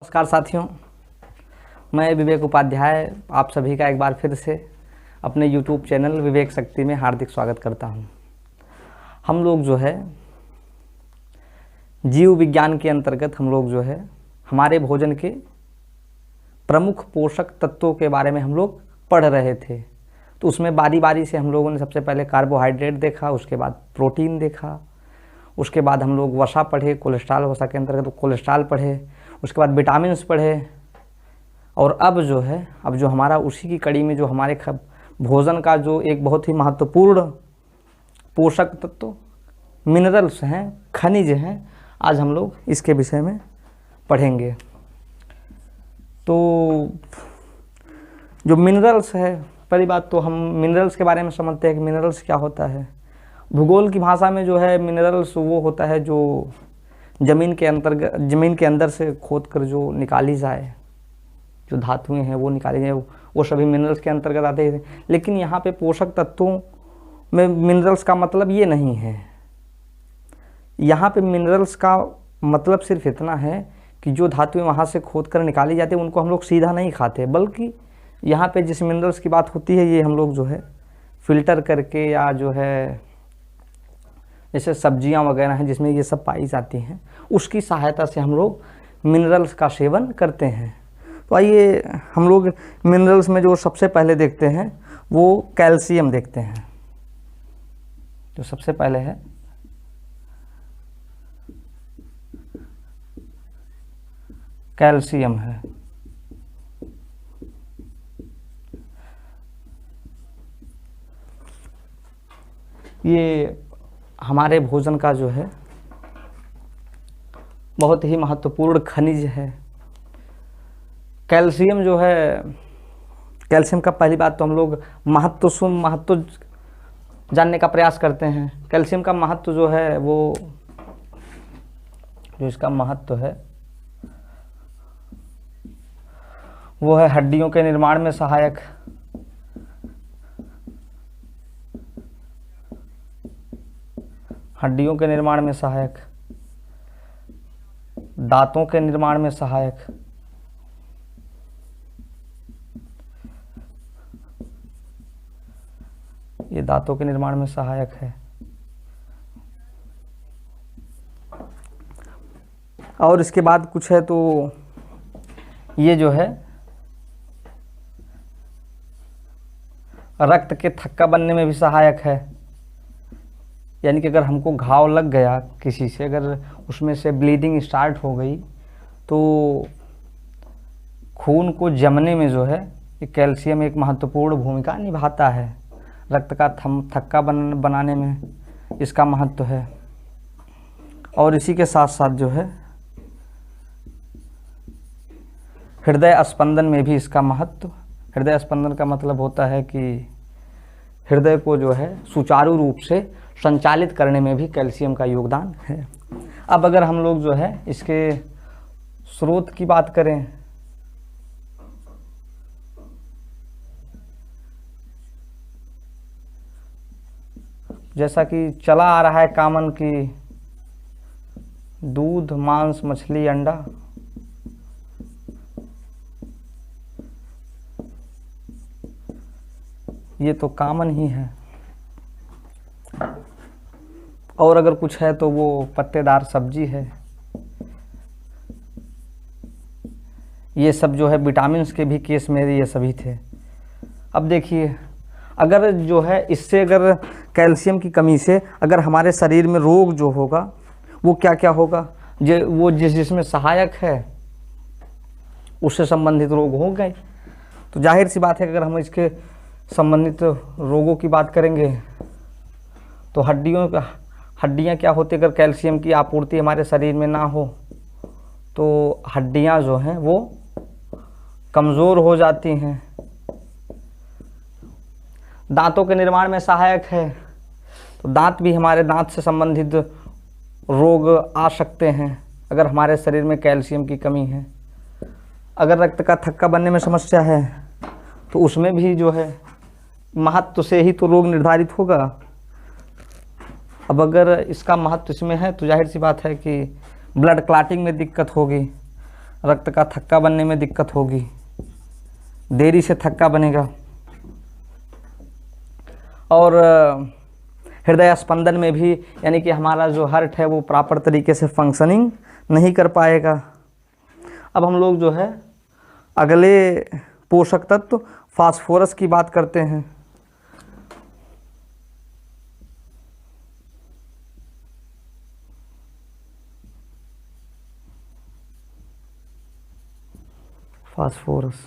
नमस्कार साथियों, मैं विवेक उपाध्याय आप सभी का एक बार फिर से अपने YouTube चैनल विवेक शक्ति में हार्दिक स्वागत करता हूं। हम लोग जो है जीव विज्ञान के अंतर्गत हम लोग जो है हमारे भोजन के प्रमुख पोषक तत्वों के बारे में हम लोग पढ़ रहे थे। तो उसमें बारी बारी से हम लोगों ने सबसे पहले कार्बोहाइड्रेट देखा, उसके बाद प्रोटीन देखा, उसके बाद हम लोग वसा पढ़े, कोलेस्ट्रॉल वसा के अंतर्गत कोलेस्ट्रॉल पढ़े, उसके बाद विटामिन्स पढ़े। और अब जो हमारा उसी की कड़ी में जो हमारे भोजन का जो एक बहुत ही महत्वपूर्ण पोषक तत्व मिनरल्स हैं, खनिज हैं, आज हम लोग इसके विषय में पढ़ेंगे। तो जो मिनरल्स है, पहली बात तो हम मिनरल्स के बारे में समझते हैं कि मिनरल्स क्या होता है। भूगोल की भाषा में जो है मिनरल्स वो होता है जो ज़मीन के अंदर से खोद कर जो निकाली जाए, जो धातुएं हैं वो निकाली जाए, वो सभी मिनरल्स के अंतर्गत आते हैं। लेकिन यहाँ पे पोषक तत्वों में मिनरल्स का मतलब ये नहीं है। यहाँ पे मिनरल्स का मतलब सिर्फ इतना है कि जो धातुएं वहाँ से खोद कर निकाली जाती है उनको हम लोग सीधा नहीं खाते, बल्कि यहाँ पे जिस मिनरल्स की बात होती है ये हम लोग जो है फ़िल्टर करके, या जो है जैसे सब्जियां वगैरह हैं जिसमें ये सब पाई जाती हैं, उसकी सहायता से हम लोग मिनरल्स का सेवन करते हैं। तो आइए हम लोग मिनरल्स में जो सबसे पहले देखते हैं वो कैल्शियम देखते हैं। जो सबसे पहले है कैल्शियम है। ये हमारे भोजन का जो है बहुत ही महत्वपूर्ण खनिज है। कैल्शियम जो है, कैल्शियम का पहली बात तो हम लोग महत्व जानने का प्रयास करते हैं। कैल्शियम का महत्व जो है वो जो इसका महत्व है वो है हड्डियों के निर्माण में सहायक, हड्डियों के निर्माण में सहायक, दांतों के निर्माण में सहायक, ये दांतों के निर्माण में सहायक है। और इसके बाद कुछ है तो ये जो है रक्त के थक्का बनने में भी सहायक है। यानी कि अगर हमको घाव लग गया किसी से, अगर उसमें से ब्लीडिंग स्टार्ट हो गई तो खून को जमने में जो है ये कैल्शियम एक महत्वपूर्ण भूमिका निभाता है। रक्त का थक्का बनाने में इसका महत्व है। और इसी के साथ साथ जो है हृदय स्पंदन में भी इसका महत्व। हृदय स्पंदन का मतलब होता है कि हृदय को जो है सुचारू रूप से संचालित करने में भी कैल्शियम का योगदान है। अब अगर हम लोग जो है इसके स्रोत की बात करें, जैसा कि चला आ रहा है कॉमन की दूध, मांस, मछली, अंडा, ये तो कॉमन ही है। और अगर कुछ है तो वो पत्तेदार सब्जी है। ये सब जो है विटामिन्स के भी केस में ये सभी थे। अब देखिए, अगर जो है इससे अगर कैल्शियम की कमी से अगर हमारे शरीर में रोग जो होगा वो क्या क्या होगा, वो जिसमें सहायक है उससे संबंधित रोग हो गए। तो जाहिर सी बात है कि अगर हम इसके संबंधित रोगों की बात करेंगे तो हड्डियाँ क्या होती है, अगर कैल्शियम की आपूर्ति हमारे शरीर में ना हो तो हड्डियाँ जो हैं वो कमज़ोर हो जाती हैं। दांतों के निर्माण में सहायक है, तो दांत भी हमारे दांत से संबंधित रोग आ सकते हैं अगर हमारे शरीर में कैल्शियम की कमी है। अगर रक्त का थक्का बनने में समस्या है तो उसमें भी जो है महत्व से ही तो रोग निर्धारित होगा। अब अगर इसका महत्व इसमें है तो जाहिर सी बात है कि ब्लड क्लॉटिंग में दिक्कत होगी। रक्त का थक्का बनने में दिक्कत होगी, देरी से थक्का बनेगा। और हृदय स्पंदन में भी, यानी कि हमारा जो हार्ट है वो प्रॉपर तरीके से फंक्शनिंग नहीं कर पाएगा। अब हम लोग जो है अगले पोषक तत्व फास्फोरस की बात करते हैं। फास्फोरस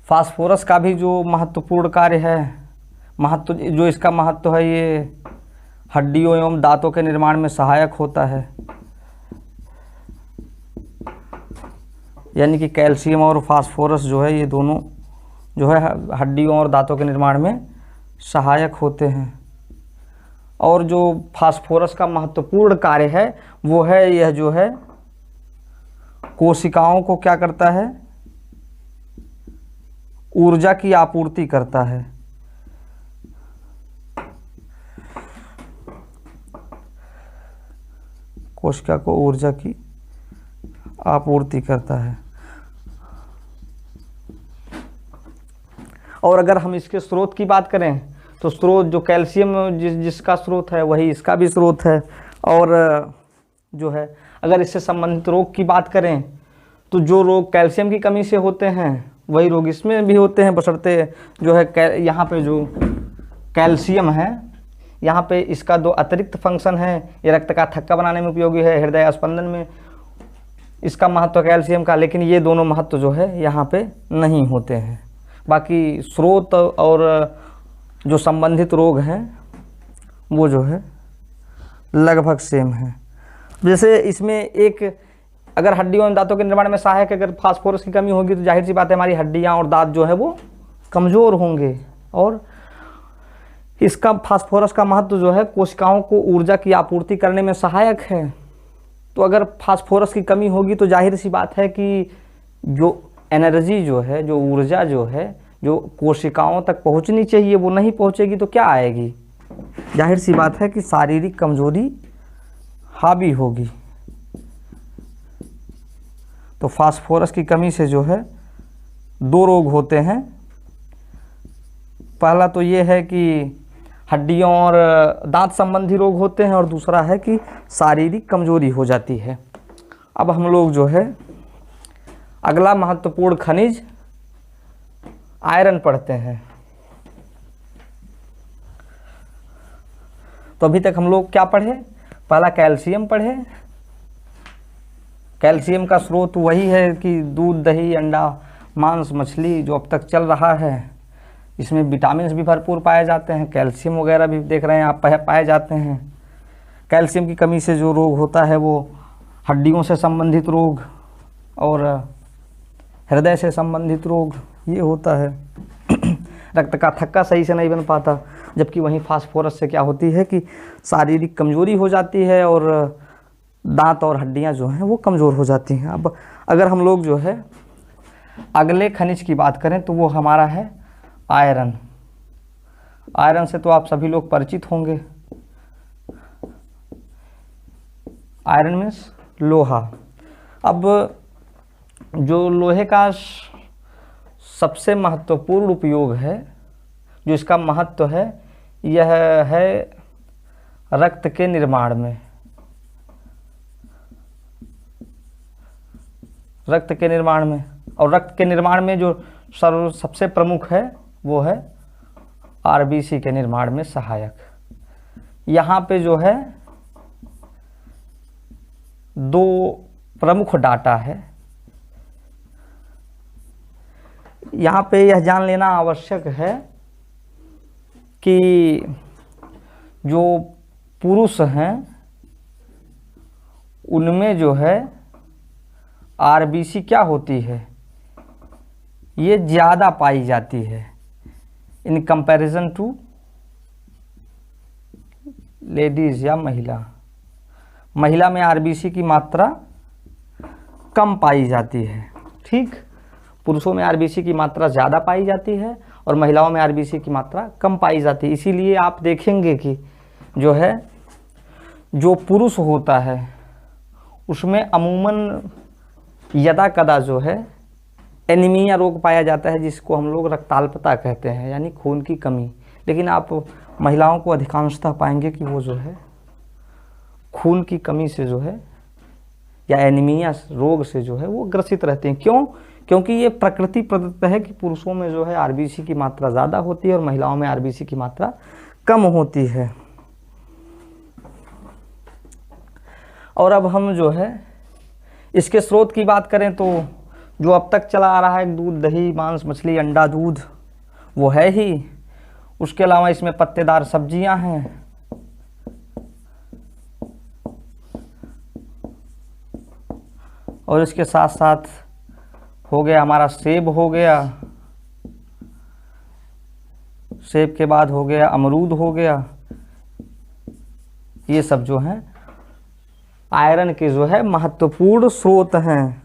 फास्फोरस का भी जो महत्वपूर्ण कार्य है, जो इसका महत्व है, ये हड्डियों एवं दांतों के निर्माण में सहायक होता है। यानी कि कैल्शियम और फास्फोरस जो है, ये दोनों जो है हड्डियों और दांतों के निर्माण में सहायक होते हैं। और जो फास्फोरस का महत्वपूर्ण कार्य है वो है, यह जो है कोशिकाओं को क्या करता है, ऊर्जा की आपूर्ति करता है। कोशिका को ऊर्जा की आपूर्ति करता है। और अगर हम इसके स्रोत की बात करें तो स्रोत जो कैल्शियम जिसका स्रोत है वही इसका भी स्रोत है। और जो है अगर इससे संबंधित रोग की बात करें तो जो रोग कैल्शियम की कमी से होते हैं वही रोग इसमें भी होते हैं, बशर्ते जो है यहाँ पे जो कैल्शियम है, यहाँ पे इसका दो अतिरिक्त फंक्शन है। ये रक्त का थक्का बनाने में उपयोगी है, हृदय स्पंदन में इसका महत्व कैल्शियम का, लेकिन ये दोनों महत्व जो है यहाँ पे नहीं होते हैं। बाकी स्रोत और जो संबंधित रोग हैं वो जो है लगभग सेम है। जैसे इसमें एक, अगर हड्डियों और दांतों के निर्माण में सहायक, अगर फास्फोरस की कमी होगी तो जाहिर सी बात है हमारी हड्डियां और दांत जो है वो कमज़ोर होंगे। और इसका फास्फोरस का महत्व जो है कोशिकाओं को ऊर्जा की आपूर्ति करने में सहायक है। तो अगर फास्फोरस की कमी होगी तो जाहिर सी बात है कि जो एनर्जी जो है, जो ऊर्जा जो है, जो कोशिकाओं तक पहुंचनी चाहिए वो नहीं पहुंचेगी तो क्या आएगी, जाहिर सी बात है कि शारीरिक कमजोरी हावी होगी। तो फास्फोरस की कमी से जो है दो रोग होते हैं। पहला तो ये है कि हड्डियों और दांत संबंधी रोग होते हैं, और दूसरा है कि शारीरिक कमजोरी हो जाती है। अब हम लोग जो है अगला महत्वपूर्ण खनिज आयरन पढ़ते हैं। तो अभी तक हम लोग क्या पढ़े, पहला कैल्शियम पढ़े। कैल्शियम का स्रोत वही है कि दूध, दही, अंडा, मांस, मछली जो अब तक चल रहा है, इसमें विटामिन भी भरपूर पाए जाते हैं, कैल्शियम वगैरह भी देख रहे हैं आप पाए जाते हैं। कैल्शियम की कमी से जो रोग होता है वो हड्डियों से संबंधित रोग और हृदय से संबंधित रोग ये होता है। रक्त का थक्का सही से नहीं बन पाता, जबकि वहीं फास्फोरस से क्या होती है कि शारीरिक कमजोरी हो जाती है और दांत और हड्डियां जो हैं वो कमज़ोर हो जाती हैं। अब अगर हम लोग जो है अगले खनिज की बात करें तो वो हमारा है आयरन। आयरन से तो आप सभी लोग परिचित होंगे। आयरन मीन्स लोहा। अब जो लोहे का सबसे महत्वपूर्ण उपयोग है, जो इसका महत्व है, यह है रक्त के निर्माण में। रक्त के निर्माण में, और रक्त के निर्माण में जो सबसे प्रमुख है वो है आरबीसी के निर्माण में सहायक। यहाँ पे जो है दो प्रमुख डाटा है। यहाँ पे यह जान लेना आवश्यक है कि जो पुरुष हैं उनमें जो है आरबीसी क्या होती है, ये ज़्यादा पाई जाती है इन कंपैरिजन टू लेडीज़ या महिला में आरबीसी की मात्रा कम पाई जाती है। ठीक, पुरुषों में आरबीसी की मात्रा ज़्यादा पाई जाती है और महिलाओं में आरबीसी की मात्रा कम पाई जाती है। इसीलिए आप देखेंगे कि जो है जो पुरुष होता है उसमें अमूमन यदा कदा जो है एनीमिया रोग पाया जाता है, जिसको हम लोग रक्ताल्पता कहते हैं, यानी खून की कमी। लेकिन आप महिलाओं को अधिकांशतः पाएंगे कि वो जो है खून की कमी से जो है या एनीमिया रोग से जो है वो ग्रसित रहते हैं। क्यों? क्योंकि ये प्रकृति प्रदत्त है कि पुरुषों में जो है आरबीसी की मात्रा ज़्यादा होती है और महिलाओं में आरबीसी की मात्रा कम होती है। और अब हम जो है इसके स्रोत की बात करें तो जो अब तक चला आ रहा है दूध, दही, मांस, मछली, अंडा, दूध वो है ही। उसके अलावा इसमें पत्तेदार सब्जियां हैं, और इसके साथ साथ हो गया हमारा सेब, हो गया सेब के बाद हो गया अमरूद, हो गया। ये सब जो हैं आयरन के जो है महत्वपूर्ण स्रोत हैं।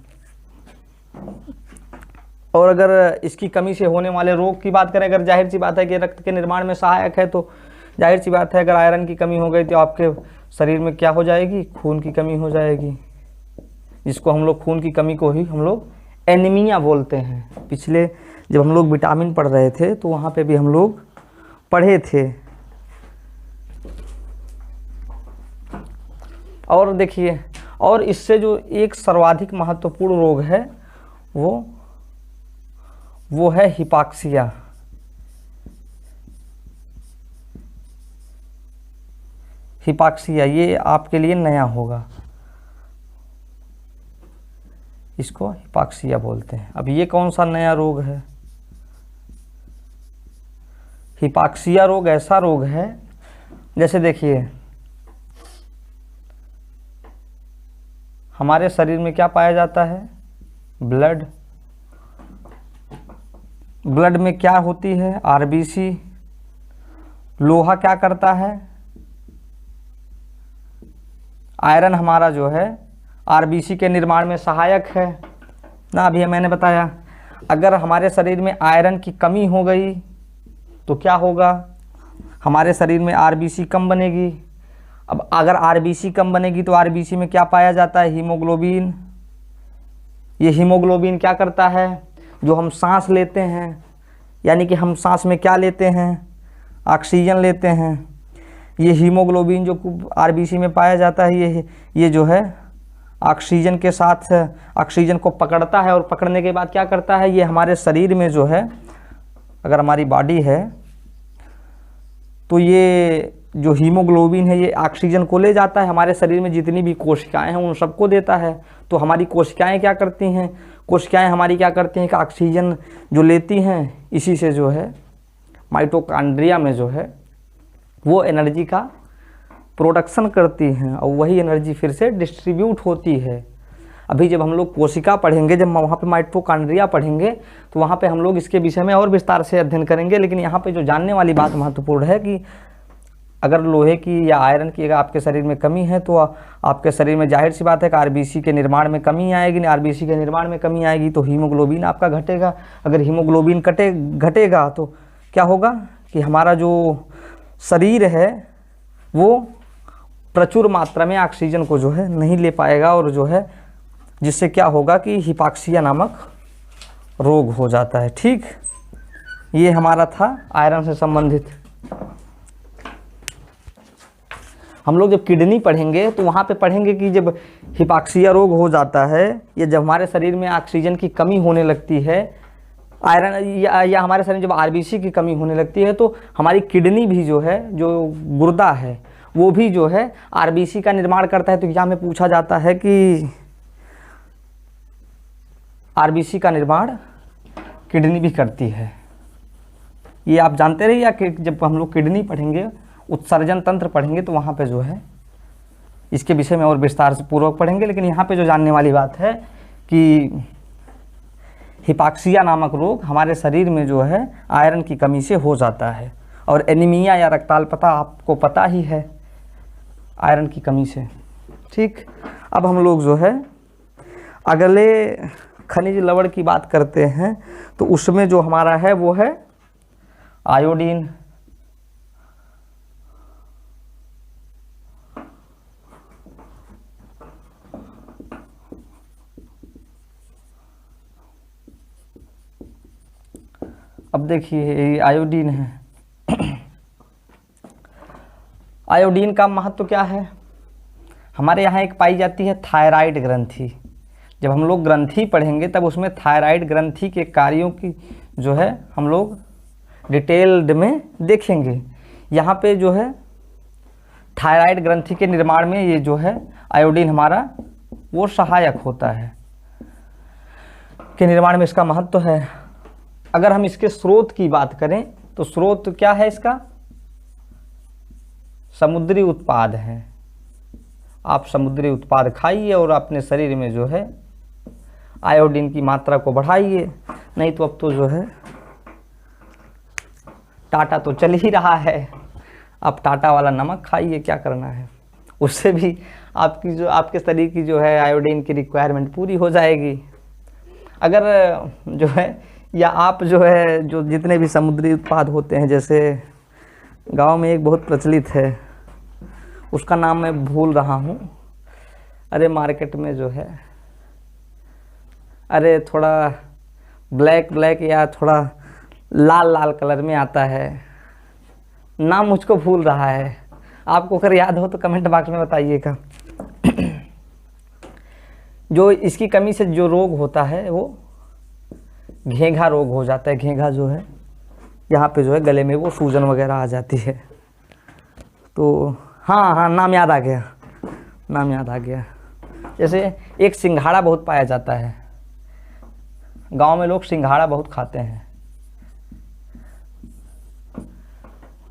और अगर इसकी कमी से होने वाले रोग की बात करें, अगर जाहिर सी बात है कि रक्त के निर्माण में सहायक है, तो जाहिर सी बात है अगर आयरन की कमी हो गई तो आपके शरीर में क्या हो जाएगी? खून की कमी हो जाएगी, जिसको हम लोग खून की कमी को ही हम लोग एनीमिया बोलते हैं। पिछले जब हम लोग विटामिन पढ़ रहे थे तो वहाँ पे भी हम लोग पढ़े थे। और देखिए, और इससे जो एक सर्वाधिक महत्वपूर्ण रोग है वो है हिपाक्सिया। हिपाक्सिया ये आपके लिए नया होगा, इसको हिपाक्सिया बोलते हैं। अब ये कौन सा नया रोग है? हिपाक्सिया रोग ऐसा रोग है, जैसे देखिए हमारे शरीर में क्या पाया जाता है? ब्लड। ब्लड में क्या होती है? आरबीसी। लोहा क्या करता है? आयरन हमारा जो है आरबीसी के निर्माण में सहायक है ना। अभी मैंने बताया अगर हमारे शरीर में आयरन की कमी हो गई तो क्या होगा? हमारे शरीर में आरबीसी कम बनेगी। अब अगर आरबीसी कम बनेगी तो आरबीसी में क्या पाया जाता है? हीमोग्लोबिन। ये हीमोग्लोबिन क्या करता है? जो हम सांस लेते हैं, यानी कि हम सांस में क्या लेते हैं? ऑक्सीजन लेते हैं। ये हीमोग्लोबिन जो आरबीसी में पाया जाता है, ये जो है ऑक्सीजन के साथ ऑक्सीजन को पकड़ता है, और पकड़ने के बाद क्या करता है? ये हमारे शरीर में जो है, अगर हमारी बॉडी है तो ये जो हीमोग्लोबिन है ये ऑक्सीजन को ले जाता है, हमारे शरीर में जितनी भी कोशिकाएं हैं उन सबको देता है। तो हमारी कोशिकाएं क्या करती हैं? कोशिकाएं हमारी क्या करती हैं कि ऑक्सीजन जो लेती हैं, इसी से जो है माइटोकॉन्ड्रिया में जो है वो एनर्जी का प्रोडक्शन करती हैं, और वही एनर्जी फिर से डिस्ट्रीब्यूट होती है। अभी जब हम लोग कोशिका पढ़ेंगे, जब वहाँ पे माइटोकॉन्ड्रिया पढ़ेंगे, तो वहाँ पे हम लोग इसके विषय में और विस्तार से अध्ययन करेंगे। लेकिन यहाँ पे जो जानने वाली बात महत्वपूर्ण है कि अगर लोहे की या आयरन की अगर आपके शरीर में कमी है तो आपके शरीर में जाहिर सी बात है कि आरबीसी के निर्माण में कमी आएगी। आरबीसी के निर्माण में कमी आएगी तो हीमोग्लोबिन आपका घटेगा। अगर हीमोग्लोबिन घटेगा तो क्या होगा कि हमारा जो शरीर है वो प्रचुर मात्रा में ऑक्सीजन को जो है नहीं ले पाएगा, और जो है जिससे क्या होगा कि हिपाक्सिया नामक रोग हो जाता है। ठीक, ये हमारा था आयरन से संबंधित। हम लोग जब किडनी पढ़ेंगे तो वहाँ पे पढ़ेंगे कि जब हिपाक्सिया रोग हो जाता है, या जब हमारे शरीर में ऑक्सीजन की कमी होने लगती है, आयरन या हमारे शरीर में जब आरबीसी की कमी होने लगती है, तो हमारी किडनी भी जो है, जो गुर्दा है, वो भी जो है आरबीसी का निर्माण करता है। तो यहाँ में पूछा जाता है कि आरबीसी का निर्माण किडनी भी करती है। ये आप जानते रहिए कि जब हम लोग किडनी पढ़ेंगे, उत्सर्जन तंत्र पढ़ेंगे, तो वहाँ पे जो है इसके विषय में और विस्तार से पूर्वक पढ़ेंगे। लेकिन यहाँ पे जो जानने वाली बात है कि हिपाक्सिया नामक रोग हमारे शरीर में जो है आयरन की कमी से हो जाता है, और एनीमिया या रक्ताल्पता आपको पता ही है आयरन की कमी से। ठीक, अब हम लोग जो है अगले खनिज लवण की बात करते हैं, तो उसमें जो हमारा है वो है आयोडीन, अब देखिए ये आयोडीन है। आयोडीन का महत्व क्या है? हमारे यहाँ एक पाई जाती है थायराइड ग्रंथि। जब हम लोग ग्रंथि पढ़ेंगे तब उसमें थायराइड ग्रंथि के कार्यों की जो है हम लोग डिटेल्ड में देखेंगे। यहाँ पे जो है थायराइड ग्रंथि के निर्माण में ये जो है आयोडीन हमारा वो सहायक होता है, के निर्माण में इसका महत्व है। अगर हम इसके स्रोत की बात करें तो स्रोत क्या है इसका? समुद्री उत्पाद है। आप समुद्री उत्पाद खाइए और अपने शरीर में जो है आयोडीन की मात्रा को बढ़ाइए। नहीं तो अब तो जो है टाटा तो चल ही रहा है, आप टाटा वाला नमक खाइए, क्या करना है, उससे भी आपकी जो आपके शरीर की जो है आयोडीन की रिक्वायरमेंट पूरी हो जाएगी। अगर जो है या आप जो है जो जितने भी समुद्री उत्पाद होते हैं, जैसे गांव में एक बहुत प्रचलित है, उसका नाम मैं भूल रहा हूँ, अरे मार्केट में जो है अरे थोड़ा ब्लैक ब्लैक या थोड़ा लाल लाल कलर में आता है, नाम मुझको भूल रहा है, आपको अगर याद हो तो कमेंट बॉक्स में बताइएगा। जो इसकी कमी से जो रोग होता है वो घेंघा रोग हो जाता है। घेंघा जो है यहाँ पे जो है गले में वो सूजन वगैरह आ जाती है। तो हाँ, नाम याद आ गया, नाम याद आ गया। जैसे एक सिंघाड़ा बहुत पाया जाता है, गांव में लोग सिंघाड़ा बहुत खाते हैं,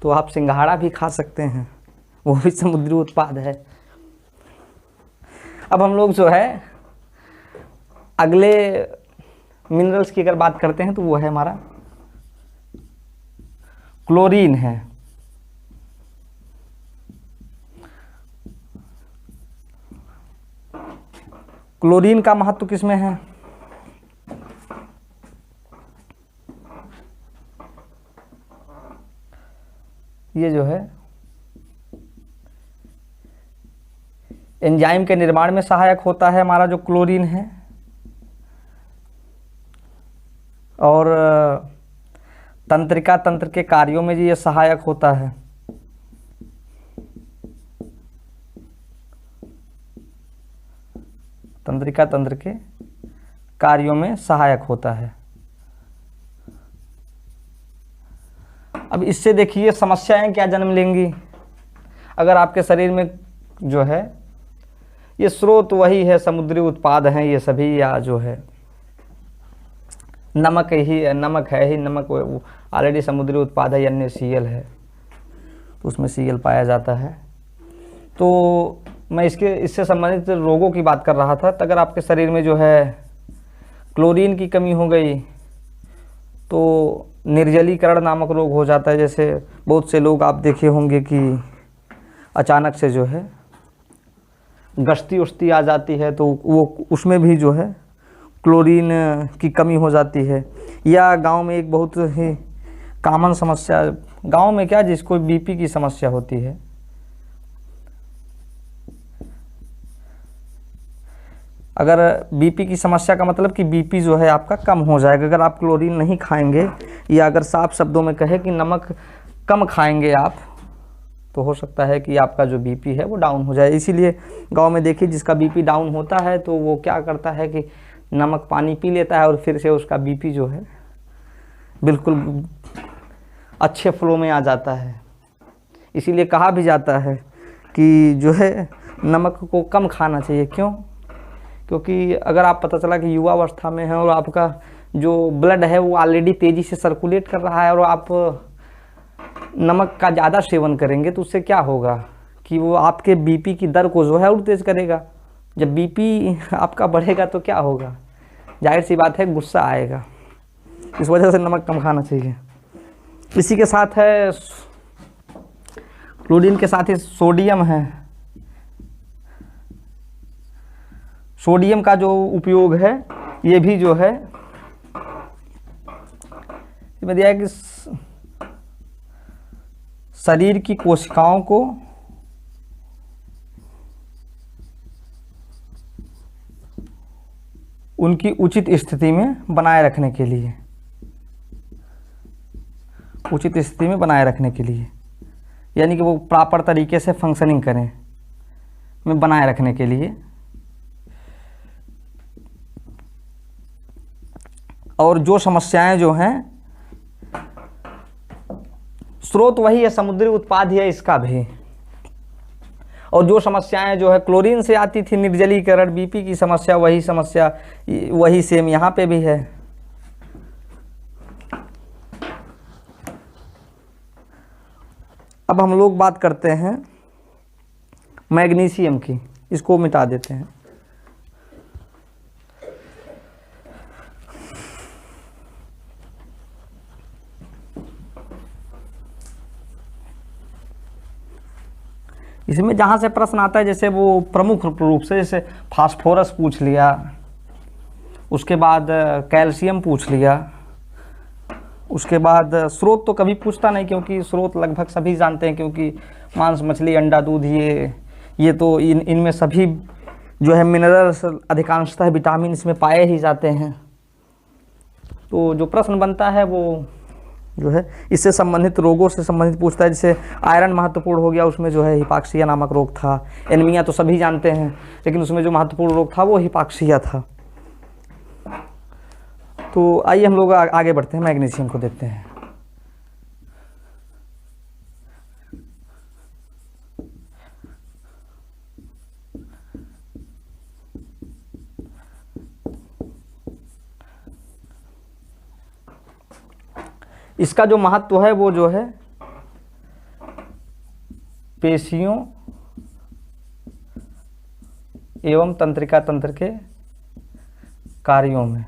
तो आप सिंघाड़ा भी खा सकते हैं, वो भी समुद्री उत्पाद है। अब हम लोग जो है अगले मिनरल्स की अगर बात करते हैं तो वो है हमारा क्लोरीन है। क्लोरीन का महत्व किसमें है? ये जो है एंजाइम के निर्माण में सहायक होता है हमारा जो क्लोरीन है, और तंत्रिका तंत्र के कार्यों में ये सहायक होता है। तंत्रिका तंत्र के कार्यों में सहायक होता है। अब इससे देखिए समस्याएं क्या जन्म लेंगी। अगर आपके शरीर में जो है ये स्रोत वही है, समुद्री उत्पाद हैं ये सभी, या जो है नमक ही नमक है ही, नमक ऑलरेडी समुद्री उत्पाद है, अन्य सीएल है तो उसमें सीएल पाया जाता है। तो मैं इससे संबंधित रोगों की बात कर रहा था। तो अगर आपके शरीर में जो है क्लोरीन की कमी हो गई तो निर्जलीकरण नामक रोग हो जाता है। जैसे बहुत से लोग आप देखे होंगे कि अचानक से जो है गश्ती उश्ती आ जाती है, तो वो उसमें भी जो है क्लोरीन की कमी हो जाती है। या गांव में एक बहुत ही कॉमन समस्या, गांव में क्या जिसको बीपी की समस्या होती है, अगर बीपी की समस्या का मतलब कि बीपी जो है आपका कम हो जाएगा अगर आप क्लोरीन नहीं खाएंगे, या अगर साफ शब्दों में कहे कि नमक कम खाएंगे आप, तो हो सकता है कि आपका जो बीपी है वो डाउन हो जाए। इसीलिए गांव में देखिए जिसका बीपी डाउन होता है तो वो क्या करता है कि नमक पानी पी लेता है और फिर से उसका बीपी जो है बिल्कुल अच्छे फ्लो में आ जाता है। इसीलिए कहा भी जाता है कि जो है नमक को कम खाना चाहिए। क्यों? क्योंकि अगर आप पता चला कि युवा अवस्था में है और आपका जो ब्लड है वो ऑलरेडी तेज़ी से सर्कुलेट कर रहा है और आप नमक का ज़्यादा सेवन करेंगे तो उससे क्या होगा कि वो आपके बीपी की दर को जो है और तेज़ करेगा। जब बीपी आपका बढ़ेगा तो क्या होगा, जाहिर सी बात है गुस्सा आएगा। इस वजह से नमक कम खाना चाहिए। इसी के साथ है क्लोरीन के साथ ही सोडियम है। सोडियम का जो उपयोग है ये भी जो है इसमें दिया है कि शरीर की कोशिकाओं को उनकी उचित स्थिति में बनाए रखने के लिए, उचित स्थिति में बनाए रखने के लिए, यानी कि वो प्रॉपर तरीके से फंक्शनिंग करें, में बनाए रखने के लिए। और जो समस्याएं जो हैं, स्रोत वही है, समुद्री उत्पाद ही है इसका भी। और जो समस्याएं जो है क्लोरीन से आती थी, निर्जलीकरण, बीपी की समस्या, वही सेम यहाँ पे भी है। अब हम लोग बात करते हैं मैग्नीशियम की, इसको मिटा देते हैं। इसमें जहाँ से प्रश्न आता है, जैसे वो प्रमुख रूप से, जैसे फास्फोरस पूछ लिया, उसके बाद कैल्शियम पूछ लिया, उसके बाद स्रोत तो कभी पूछता नहीं, क्योंकि स्रोत लगभग सभी जानते हैं, क्योंकि मांस, मछली, अंडा, दूध, ये तो इनमें सभी जो है मिनरल्स, अधिकांशतः विटामिन इसमें पाए ही जाते हैं। तो जो प्रश्न बनता है वो जो है इससे संबंधित रोगों से संबंधित पूछता है। जैसे आयरन महत्वपूर्ण हो गया, उसमें जो है हिपाक्सिया नामक रोग था। एनीमिया तो सभी जानते हैं, लेकिन उसमें जो महत्वपूर्ण रोग था वो हिपाक्सिया था। तो आइए हम लोग आगे बढ़ते हैं, मैग्नीशियम को देखते हैं। इसका जो महत्व है वो जो है पेशियों एवं तंत्रिका तंत्र के कार्यों में,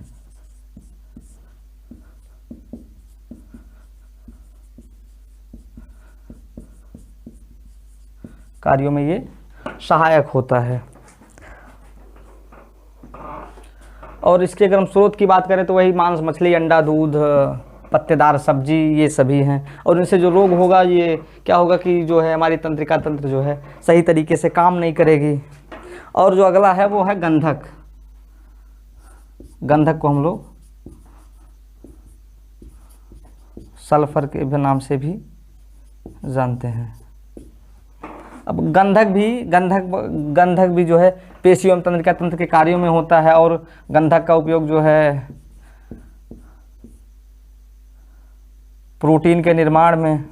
ये सहायक होता है। और इसके अगर हम स्रोत की बात करें तो वही मांस, मछली, अंडा, दूध, पत्तेदार सब्जी, ये सभी हैं। और इनसे जो रोग होगा, ये क्या होगा कि जो है हमारी तंत्रिका तंत्र जो है सही तरीके से काम नहीं करेगी। और जो अगला है वो है गंधक। गंधक को हम लोग सल्फर के नाम से भी जानते हैं। अब गंधक भी जो है पेशियों एवं तंत्रिका तंत्र के कार्यों में होता है। और गंधक का उपयोग जो है प्रोटीन के निर्माण में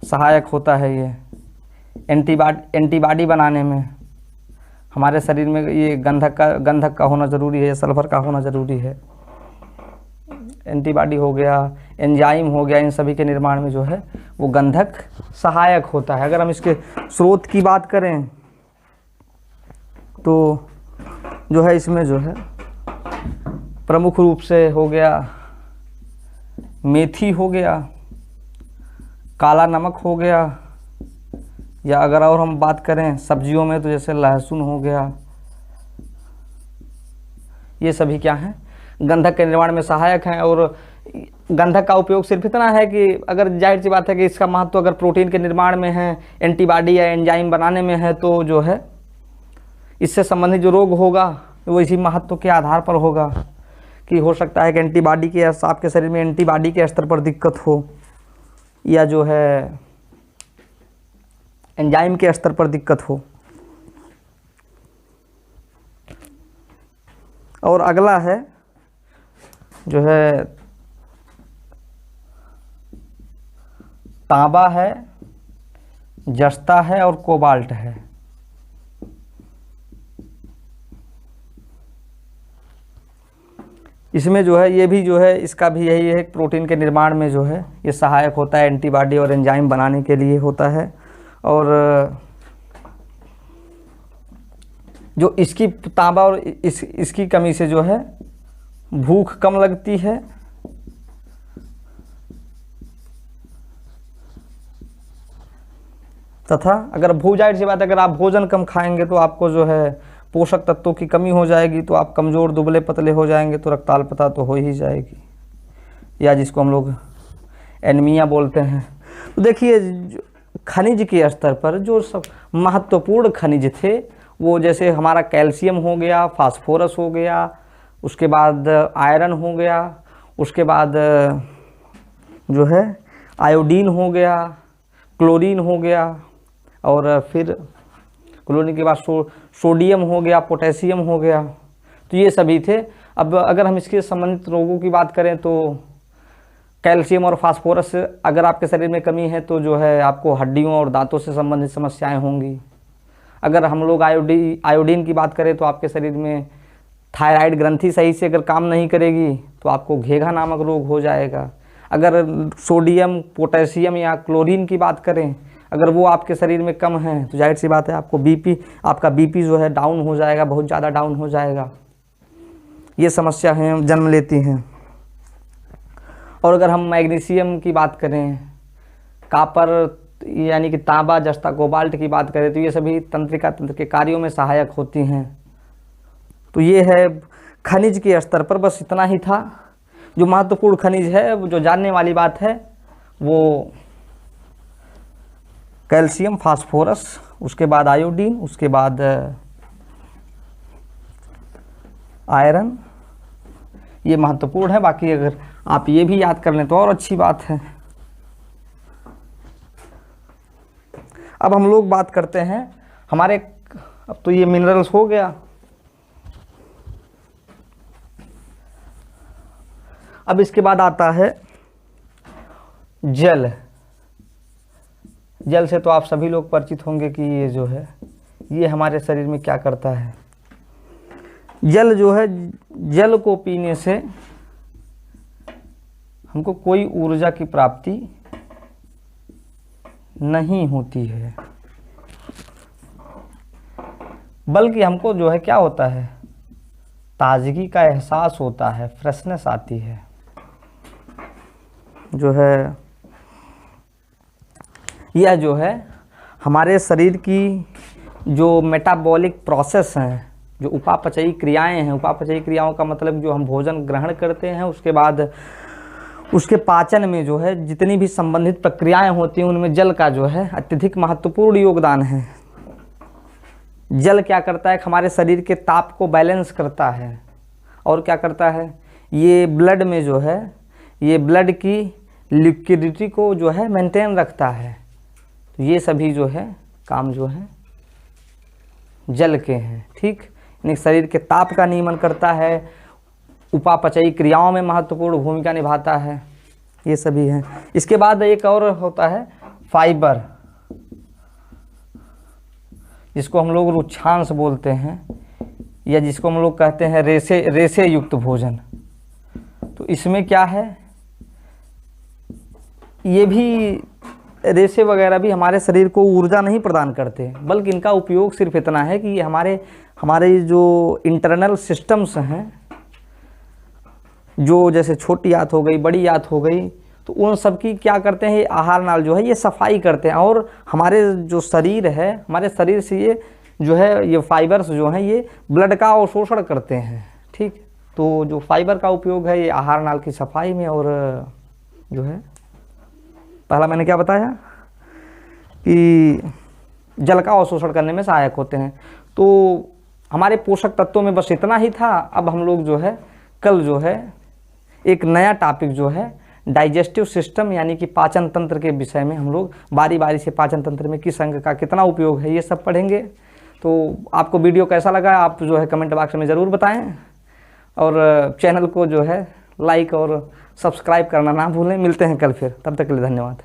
सहायक होता है। ये एंटीबॉडी बनाने में हमारे शरीर में ये गंधक का होना ज़रूरी है, सल्फर का होना ज़रूरी है। एंटीबॉडी हो गया, एंजाइम हो गया, इन सभी के निर्माण में जो है वो गंधक सहायक होता है। अगर हम इसके स्रोत की बात करें तो जो है इसमें जो है प्रमुख रूप से हो गया मेथी हो गया, काला नमक हो गया, या अगर और हम बात करें सब्जियों में तो जैसे लहसुन हो गया। ये सभी क्या हैं, गंधक के निर्माण में सहायक हैं। और गंधक का उपयोग सिर्फ इतना है कि अगर जाहिर सी बात है कि इसका महत्व अगर प्रोटीन के निर्माण में है, एंटीबॉडी या एंजाइम बनाने में है, तो जो है इससे संबंधित जो रोग होगा वो इसी महत्व के आधार पर होगा। कि हो सकता है कि एंटीबॉडी के, आपके शरीर में एंटीबॉडी के स्तर पर दिक्कत हो, या जो है एंजाइम के स्तर पर दिक्कत हो। और अगला है जो है तांबा है, जस्ता है और कोबाल्ट है। इसमें जो है ये भी जो है इसका भी यही है, प्रोटीन के निर्माण में जो है ये सहायक होता है, एंटीबॉडी और एंजाइम बनाने के लिए होता है। और जो इसकी तांबा और इसकी कमी से जो है भूख कम लगती है, तथा अगर जाहिर सी बात है, अगर आप भोजन कम खाएंगे तो आपको जो है पोषक तत्वों की कमी हो जाएगी, तो आप कमज़ोर, दुबले पतले हो जाएंगे, तो रक्ताल्पता तो हो ही जाएगी, या जिसको हम लोग एनीमिया बोलते हैं। तो देखिए खनिज के स्तर पर जो सब महत्वपूर्ण खनिज थे वो जैसे हमारा कैल्शियम हो गया, फास्फोरस हो गया, उसके बाद आयरन हो गया, उसके बाद जो है आयोडीन हो गया, क्लोरीन हो गया, और फिर क्लोरीन के बाद सोडियम हो गया, पोटेशियम हो गया। तो ये सभी थे। अब अगर हम इसके संबंधित रोगों की बात करें तो कैल्शियम और फास्फोरस अगर आपके शरीर में कमी है तो जो है आपको हड्डियों और दांतों से संबंधित समस्याएं होंगी। अगर हम लोग आयोडीन की बात करें तो आपके शरीर में थायराइड ग्रंथि सही से अगर काम नहीं करेगी तो आपको घेघा नामक रोग हो जाएगा। अगर सोडियम, पोटेशियम या क्लोरीन की बात करें, अगर वो आपके शरीर में कम है तो जाहिर सी बात है आपका बीपी जो है डाउन हो जाएगा, बहुत ज़्यादा डाउन हो जाएगा। ये समस्या है जन्म लेती हैं। और अगर हम मैग्नीशियम की बात करें, कापर यानी कि तांबा, जस्ता, कोबाल्ट की बात करें तो ये सभी तंत्रिका तंत्र के कार्यों में सहायक होती हैं। तो ये है खनिज के स्तर पर बस इतना ही था। जो महत्वपूर्ण खनिज है, जो जानने वाली बात है, वो कैल्शियम, फास्फोरस, उसके बाद आयोडीन, उसके बाद आयरन, ये महत्वपूर्ण है। बाकी अगर आप ये भी याद कर लें तो और अच्छी बात है। अब हम लोग बात करते हैं हमारे, अब तो ये मिनरल्स हो गया। अब इसके बाद आता है जल। जल से तो आप सभी लोग परिचित होंगे कि ये जो है ये हमारे शरीर में क्या करता है। जल जो है, जल को पीने से हमको कोई ऊर्जा की प्राप्ति नहीं होती है, बल्कि हमको जो है क्या होता है, ताजगी का एहसास होता है, फ्रेशनेस आती है। जो है यह जो है हमारे शरीर की जो मेटाबॉलिक प्रोसेस हैं, जो उपापचयी क्रियाएं हैं, उपापचयी क्रियाओं का मतलब जो हम भोजन ग्रहण करते हैं उसके बाद उसके पाचन में जो है जितनी भी संबंधित प्रक्रियाएं होती हैं उनमें जल का जो है अत्यधिक महत्वपूर्ण योगदान है। जल क्या करता है, हमारे शरीर के ताप को बैलेंस करता है, और क्या करता है, ये ब्लड में जो है, ये ब्लड की लिक्विडिटी को जो है मेंटेन रखता है। तो ये सभी जो है काम जो है जल के हैं। ठीक, यानी शरीर के ताप का नियमन करता है, उपापचयी क्रियाओं में महत्वपूर्ण भूमिका निभाता है, ये सभी हैं। इसके बाद एक और होता है फाइबर, जिसको हम लोग रुक्षांश बोलते हैं, या जिसको हम लोग कहते हैं रेशे युक्त भोजन। तो इसमें क्या है, ये भी रेशे वगैरह भी हमारे शरीर को ऊर्जा नहीं प्रदान करते, बल्कि इनका उपयोग सिर्फ इतना है कि हमारे जो इंटरनल सिस्टम्स हैं, जो जैसे छोटी आंत हो गई, बड़ी आंत हो गई, तो उन सब की क्या करते हैं, ये आहार नाल जो है ये सफाई करते हैं। और हमारे जो शरीर है, हमारे शरीर से ये जो है ये फाइबर्स जो हैं ये ब्लड का अवशोषण करते हैं। ठीक, तो जो फाइबर का उपयोग है ये आहार नाल की सफाई में, और जो है पहला मैंने क्या बताया कि जल का अवशोषण करने में सहायक होते हैं। तो हमारे पोषक तत्वों में बस इतना ही था। अब हम लोग जो है कल जो है एक नया टॉपिक जो है डाइजेस्टिव सिस्टम यानी कि पाचन तंत्र के विषय में हम लोग बारी बारी से पाचन तंत्र में किस अंग का कितना उपयोग है ये सब पढ़ेंगे। तो आपको वीडियो कैसा लगा आप जो है कमेंट बॉक्स में ज़रूर बताएं, और चैनल को जो है लाइक और सब्सक्राइब करना ना भूलें। मिलते हैं कल फिर, तब तक के लिए धन्यवाद।